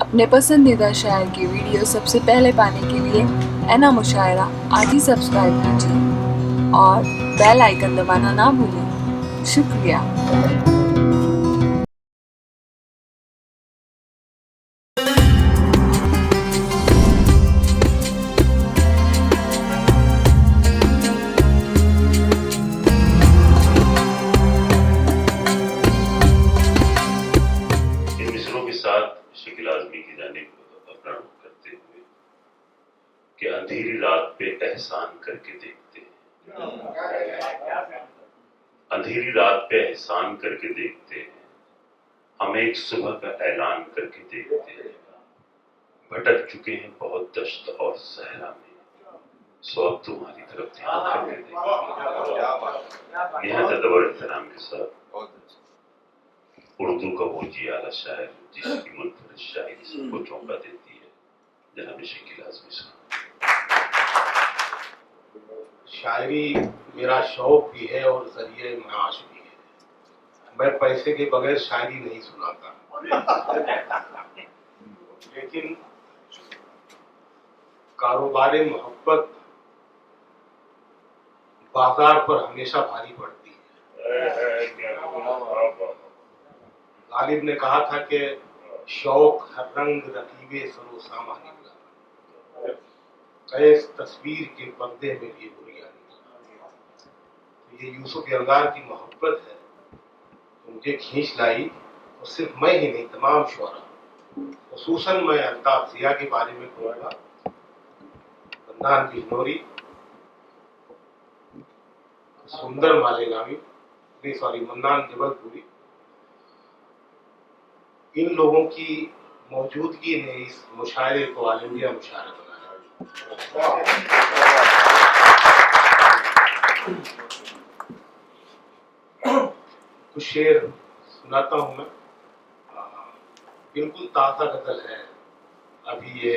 اپنے پسندیدہ شاعر کی ویڈیو سب سے پہلے پانے کے لیے اینا مشاعرہ آج ہی سبسکرائب کیجیے اور بیل آئیکن دبانا نہ بھولیں۔ شکریہ۔ ان مصروں کے ساتھ شکل اعظمی کی جانب اپنا رخ کرتے ہوئے کہ اندھیری رات پہ احسان کر کے دیکھتے ہیں، اندھیری رات پہ احسان کر کے دیکھتے ہیں، ہم ایک صبح کا اعلان کر کے دیکھتے ہیں، بھٹک چکے ہیں بہت دشت اور صحرا میں، سو اب تمہاری طرف دھیان کر کے دیکھتے ہیں۔ نہایت ادب اور احترام کے ساتھ اردو کا وہ جی اعلیٰ شاعر جس کی منفرد شاعری سب کو چونکا دیتی ہے، جناب شکیل اعظمی صاحب۔ شاعری میرا شوق بھی ہے اور ذریعہ معاش بھی ہے۔ میں پیسے کے بغیر شاعری نہیں سناتا، لیکن کاروبار محبت بازار پر ہمیشہ بھاری پڑتی ہے۔ غالب نے کہا تھا کہ شوق ہر رنگ رقیبے سر و سامان نکلا، قیس تصویر کے پردے میں بھی بریانی نکلا۔ یہ یوسف یلدار کی محبت ہے تو مجھے کھینچ لائی، اور صرف میں ہی نہیں تمام شعراء، خصوصاً میں الطاف ضیاء کے بارے میں کہوں گا، منان بجنوری، سندر مالیگامی، منان جبل پوری، ان لوگوں کی موجودگی نے اس مشاعرے کو عالمیہ مشاعرہ بنایا۔ کچھ شعر سناتا ہوں میں، بالکل تازہ غزل ہے، ابھی یہ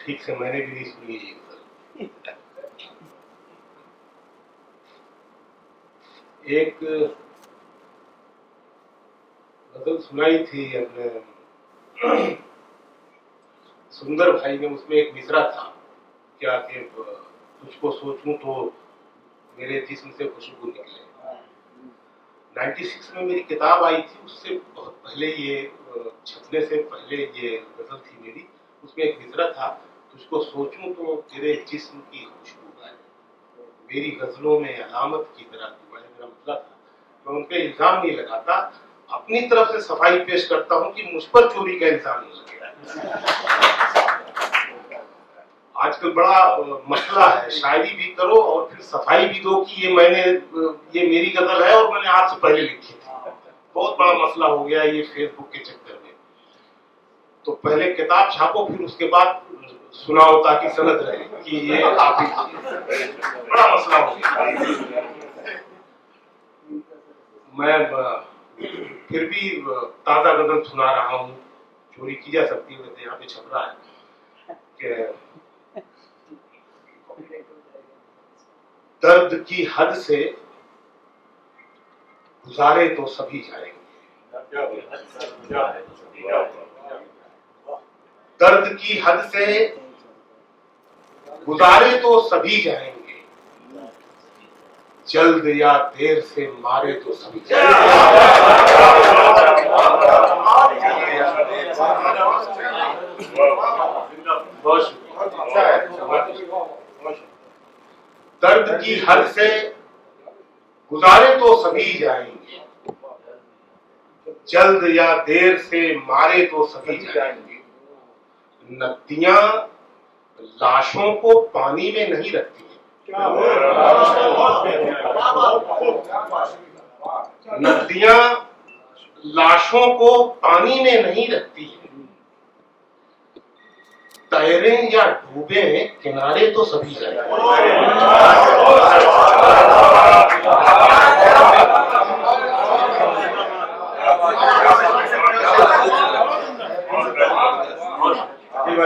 ٹھیک سے میں نے بھی نہیں سنی یہ غزل۔ ایک غزل سنائی تھی اپنے سندر بھائی نے، اس میں ایک مصرع تھا کیا کہ تجھ کو سوچوں تو میرے جسم سے خوشبو نکلے۔ 96 میں میری کتاب آئی تھی، اس سے بہت پہلے، یہ چھپنے سے پہلے یہ غزل تھی میری، اس میں ایک مصرع تھا، تجھ کو سوچوں تو تیرے جسم کی خوشبو آئے، میری غزلوں میں علامت کی طرح تو ہے۔ میرا مسئلہ تھا، میں ان پہ الزام نہیں لگاتا، اپنی طرف سے صفائی پیش کرتا ہوں کہ مجھ پر چوری کا الزام نہیں لگے۔ آج کل بڑا مسئلہ ہے، شاعری بھی کرو اور پھر صفائی بھی دو کہ یہ میری غزل ہے اور میں نے آپ سے پہلے لکھی تھی۔ بہت بڑا مسئلہ ہو گیا یہ فیس بک کے چکر میں۔ تو پہلے کتاب چھاپو، پھر اس کے بعد سناؤ تاکہ سند رہے کہ یہ آپ ہی، بڑا مسئلہ ہو گیا۔ میں پھر بھی تازہ غزل سنا رہا ہوں، چوری کی جا سکتی ہے، ویسے یہاں پہ چھپ رہا ہے کہ درد کی حد سے گزارے تو سبھی جائیں گے، درد کی حد سے گزارے تو سبھی جائیں گے، جلد یا دیر سے مارے تو سبھی جائیں گے۔ درد کی حد سے گزارے تو سبھی جائیں گے، جلد یا دیر سے مارے تو سبھی جائیں گے۔ ندیاں لاشوں کو پانی میں نہیں رکھتی، ندیاں لاشوں کو پانی میں نہیں رکھتی ہیں، تیریں یا ڈوبیں کنارے تو سبھی جائیں گے۔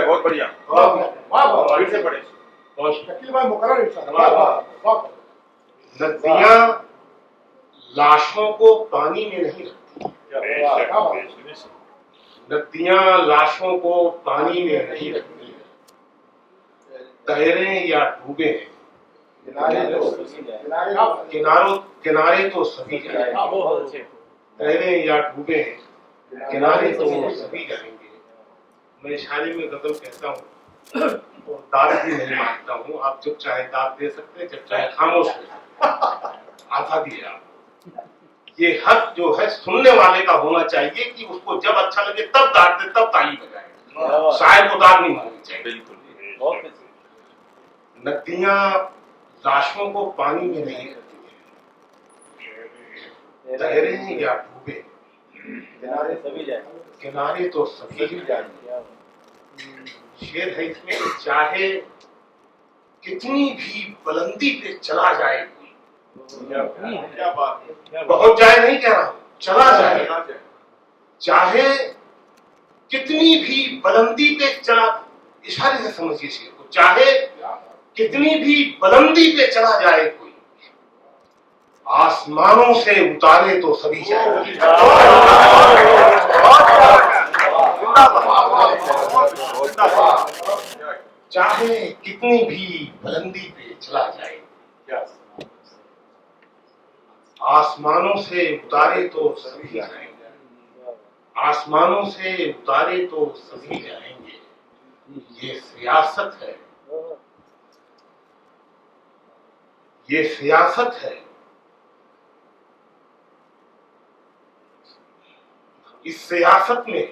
بہت بڑھیا، ندیاں لاشوں کو پانی میں نہیں رکھتی، नदियां लाशों को पानी में नहीं रखती, तैरें या डूबे, किनारे तो सभी जाएंगे, तैरें या डूबे, किनारे तो सभी जाएंगे। मैं शायरी में गजल कहता हूँ और दाद भी नहीं मांगता हूँ। आप जब चाहे दाद दे सकते हैं, जब चाहे खामोश हो सकते, आजादी है आप। ये हक जो है सुनने वाले का होना चाहिए कि उसको जब अच्छा लगे तब दाद दे, तब ताली बजाए। शायर को दाद नहीं मांगनी चाहिए। बिल्कुल। नदियां लाशों को पानी में नहीं रखती, तैरें या डूबे, किनारे तो सभी जाएंगे। शेर है इसमें कि चाहे कितनी भी बुलंदी पे चला जाए, क्या बात है। बहुत जाए नहीं कह रहा हूं, चला जाए, चाहे कितनी भी बुलंदी पे चला, इशारे से समझिए शेर को, चाहे कितनी भी बुलंदी पे चला जाए कोई, आसमानों से उतारे तो सभी जाएंगे। चाहे कितनी भी बुलंदी पे चला जाए, आसमानों से उतारे तो सभी जाएंगे, आसमानों से उतारे तो सभी जाएंगे। ये सियासत है, ये सियासत है। इस सियासत में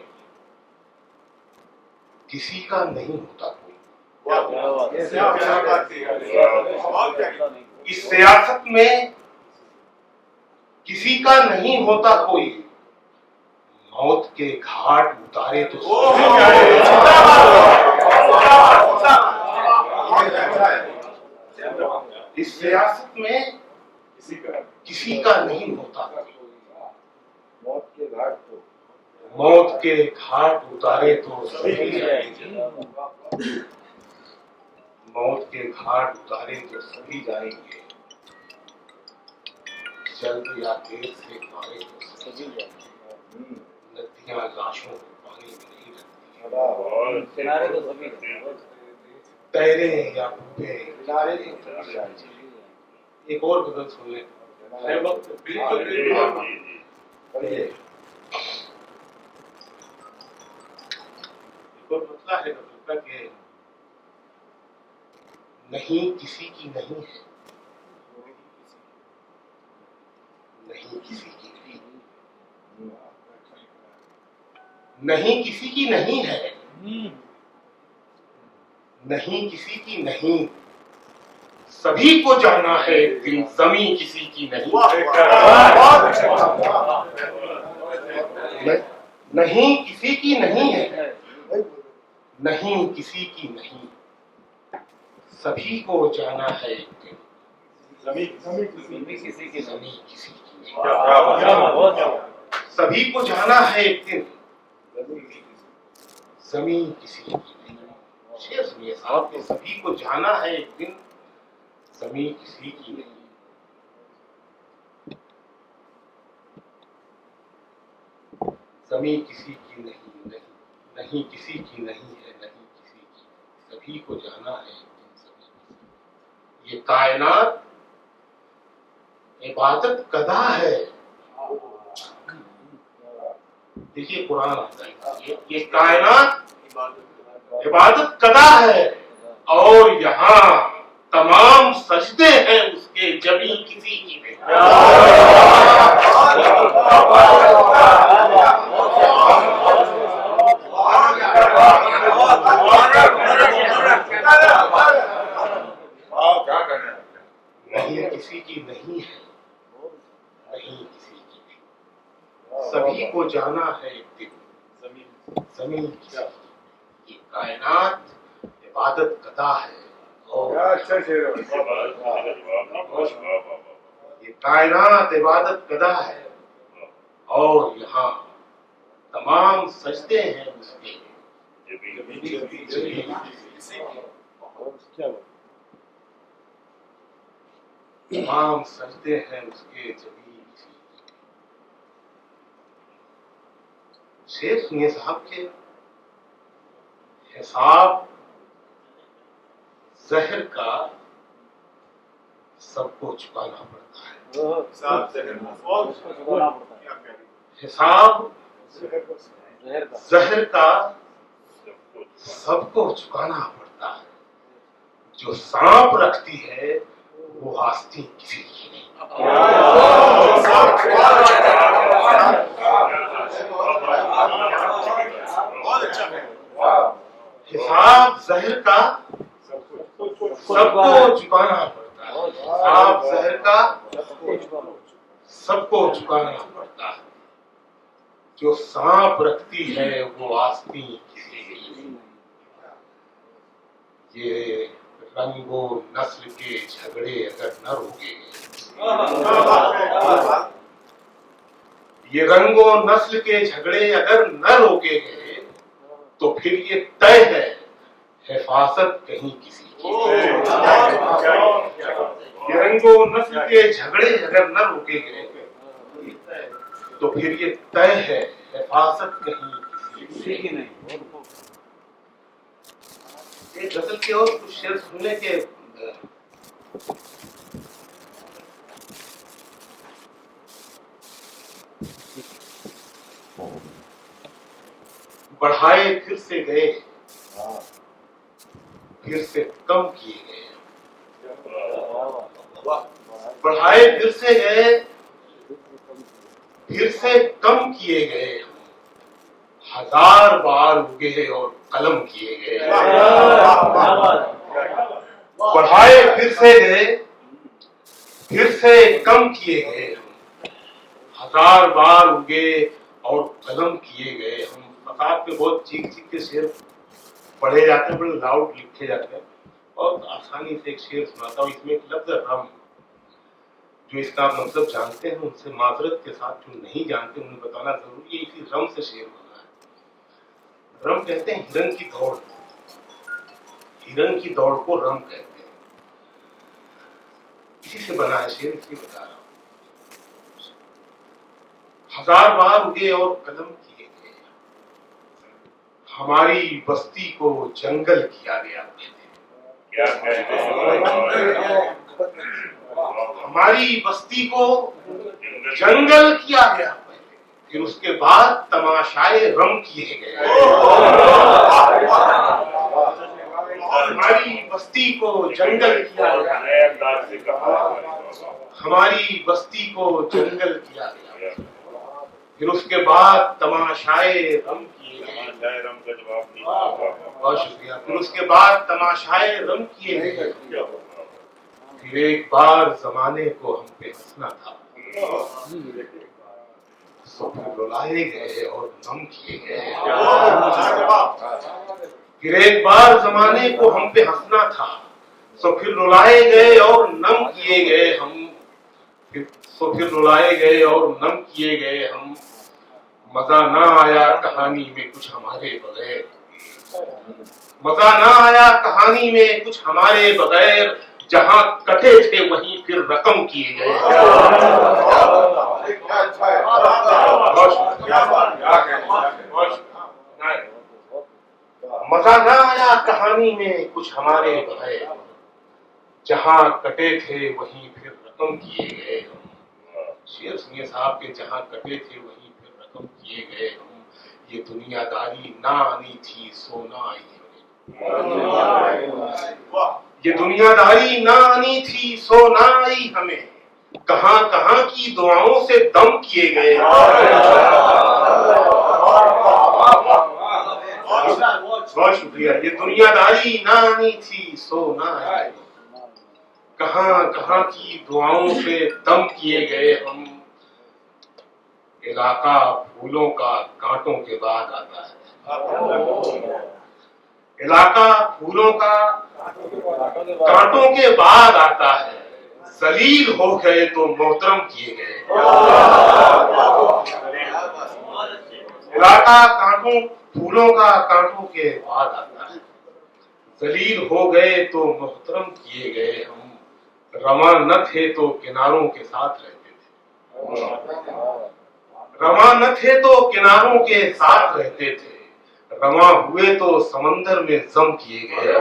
किसी का नहीं होता कोई, इस सियासत में किसी का नहीं होता कोई, मौत के घाट उतारे तो इस सियासत में किसी का नहीं होता कोई, मौत के घाट उतारे तो सभी जाएंगे, मौत के घाट उतारे तो सभी जाएंगे, जल्द या देर से मारे तो सभी जाएंगे। नदियां लाशों को पानी में नहीं रखती, किनारे तो सभी तैरे या डूबे, किनारे तो सभी जाएंगे। एक और गजल सुन लें। बिल्कुल। एक और मसला है गजल का कि नहीं किसी की नहीं है, नहीं किसी की नहीं, नहीं किसी की नहीं है, नहीं किसी की नहीं, सभी को जाना है एक दिन, जमीन किसी की नहीं, नहीं किसी की नहीं है, नहीं किसी की नहीं, सभी को जाना है एक दिन, किसी की जमीन किसी की नहीं, सभी को जाना है एक दिन, जमीन किसी की नहीं। शेर सुनिए साहब कि सभी को जाना है एक दिन, जमीन किसी की नहीं, जमीन किसी की नहीं, नहीं नहीं किसी की नहीं है, नहीं किसी की, सभी को जाना है एक दिन, सभी किसी। ये कायनात इबादत कदा है, देखिए कुरान आता है, ये कायनात इबादत कदा है, और यहाँ तमाम सजदे हैं उसके, जमी किसी की नहीं। नहीं किसी की नहीं है, नहीं किसी की नहीं, सभी को जाना है एक दिन, जमीन किसी की। ये कायनात इबादत कदा है, और ये कायनात इबादत कदा है, और यहाँ तमाम सजदे हैं उसके, तमाम सजदे हैं उसके, जमीन किसी की। शेर सुनिए साहब के, हिसाब जहर का सबको चुकाना पड़ता है। हिसाब जहर का सबको चुकाना पड़ता है। जो सांप रखती है वो आस्तीन किसी की नहीं। हिसाब जहर का सबको चुकाना पड़ता है। हिसाब जहर का सबको चुकाना पड़ता है। जो सांप रखती है वो आस्तीन किसी की नहीं। ये रंगो नस्ल के झगड़े अगर न रोके, ये रंगो नस्ल के झगड़े अगर न रोके गए तो फिर ये तय है हिफाजत कहीं किसी की। ये रंगो नस्ल के झगड़े अगर न रोके गए तो फिर ये तय है हिफाजत कहीं किसी की नहीं। एक गजल के और कुछ शेर सुनने के बढ़ाए फिर से गए, फिर से कम किए गए। बढ़ाए फिर से गए, फिर से कम किए गए। हजार बार उगे और कलम किए गए। बढ़ाए फिर से गए, फिर से कम किए गए। हजार बार उगे और कलम किए गए। हम फसाद पे बहुत चीख चीख के शेर पढ़े जाते हैं, बड़े लाउड लिखे जाते हैं। और आसानी से एक शेर सुनाता हूँ। इसमें एक लफ्ज रम, जो इसका मतलब जानते हैं उनसे माजरत के साथ, जो नहीं जानते उन्हें बताना जरूरी है। इसी रम से शेर बना है। रम कहते हैं हिरन की दौड़। हिरन की दौड़ को रम कहते हैं। इसी से बना है शेर, इसी बता रहा हूं। हजार बार उगे और कलम किए गए, हमारी बस्ती को जंगल किया गया। हमारी बस्ती को जंगल किया गया, फिर उसके बाद तमाशाए रम किए गए। हमारी बस्ती को जंगल किया गया, हमारी बस्ती को जंगल किया गया, फिर उसके बाद तमाशाए रम किए गए। बहुत शुक्रिया। फिर उसके बाद तमाशाए रम किए गए। फिर एक बार जमाने को हम पे हंसना था, तो फिर रुलाए गए और नम किए गए। फिर एक बार जमाने को हम पे हंसना था, तो फिर रुलाए गए और नम किए गए हम। फिर रुलाए गए और नम किए गए हम। मजा ना आया कहानी में कुछ हमारे बगैर, मजा ना आया कहानी में कुछ हमारे बगैर। जहां कटे थे वहीं फिर रकम किए गए। मजा ना आया कहानी में कुछ हमारे बगैर, जहां कटे थे वहीं फिर रकम किए गए। शेर सुनिए साहब के, जहां कटे थे वहीं फिर रकम किए गए हम। ये दुनियादारी ना आनी थी सो ना आई हमें। ये दुनियादारी ना आनी थी सो ना आई हमें। कहां कहां की दुआओं से दम किए गए। बहुत शुक्रिया। ये दुनियादारी ना आनी थी सो ना आई, कहां कहां की दुआओं से दम किए गए हम। इलाका फूलों का कांटों के बाद आता है। इलाका फूलों का कांटों के बाद आता है। जलील हो गए तो मोहतरम किए गए। इलाका कांटों फूलों का कांटों के बाद आता है। जलील हो गए तो मोहतरम किए गए हम। रवां न थे तो किनारों के साथ रहते थे। रमा न थे तो किनारों के साथ रहते थे, रमा हुए तो समंदर में जम किए गए।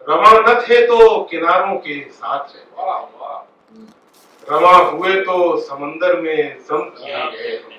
रमा न थे तो किनारों के साथ रहते, रमा हुए तो समंदर में जम किए गए।